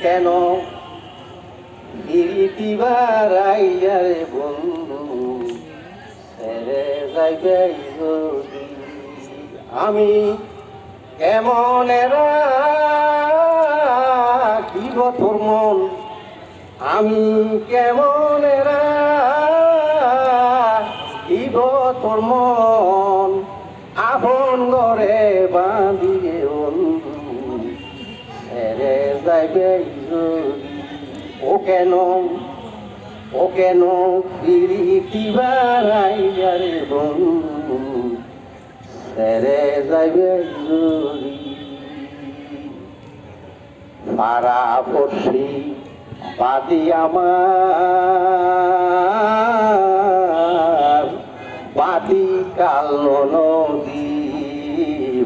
কেন ফিরিতিবার আইয়ারে বন্ধু ছেড়ে যাইবে যদি আমি কেমন রাখিব তোর মন আমি কেমন রাখিব তোর মন আপন ঘরে বাঁধিয়ে বন্ধু ছেড়ে যাইবে যদি ও কেন ফিরিতিবার আইয়ারে বন্ধু ছেড়ে যাইবে যদি পাড়া পড়শি বাদি আমার বাদি কালো নদী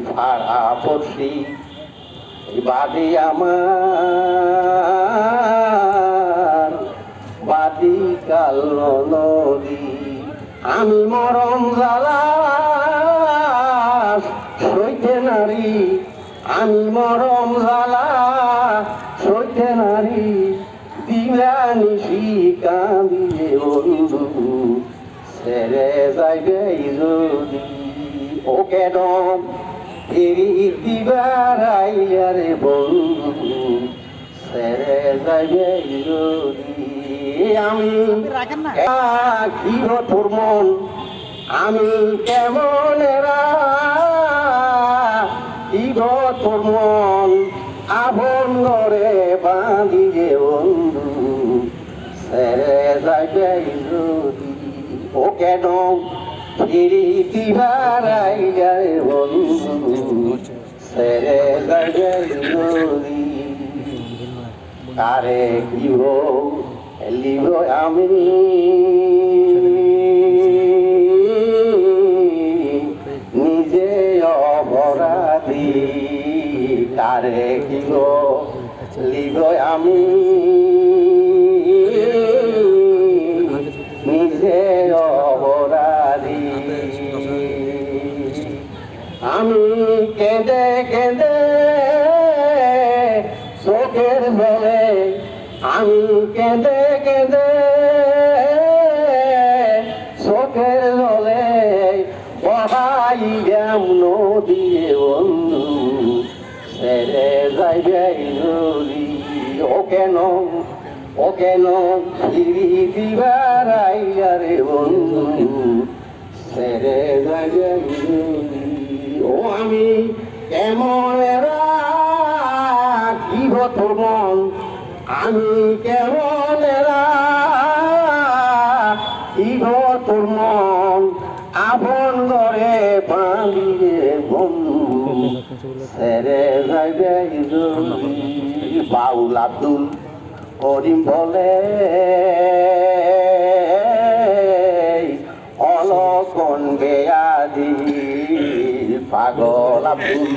পাড়া পড়শি বাদি আমার বাদি কালো নদী আমি মরম জ্বালা সইতে নারী আমি মরম জ্বালা সইতে নারী দিবানিশি কাঁদিয়ে বন্ধু ছেড়ে যাইবে যদি ও কেন ফিরিতিবার আইয়ারে বন্ধু ছেড়ে যাইবে যদি আমি রাখিব তোর মন আমি কেমন রাখিব তোর মন আপন ঘরে বাঁধিয়ে বন্ধু ছেড়ে যাইবে যদি ও কেন ফিরিতিবার আইয়ারে বন্ধু ছেড়ে যাইবে যদি কারে কিব লিব আমি নিজে অপরাধী কারে কিব লিব আমি নিজে অপরাধী আমি কেঁদে কেঁদে চোখের জলে আমি কেঁদে কেঁদে চোখের জলে বহাইলাম নদীয়ে বন্ধু ছেড়ে যাইবে যদি ও কেন ফিরিতিবার আইয়ারে বন্ধু ছেড়ে যাইবে যদি ও আমি কেমন রাখিব তোর মন আমি কেমন রাখিব তোর মন আপন ঘরে বাঁধিয়ে বন্ধু ছেড়ে যাইবে যদি বাউল আব্দুল করিম বলে অলকন বেয়াদি পাগল আব্দুল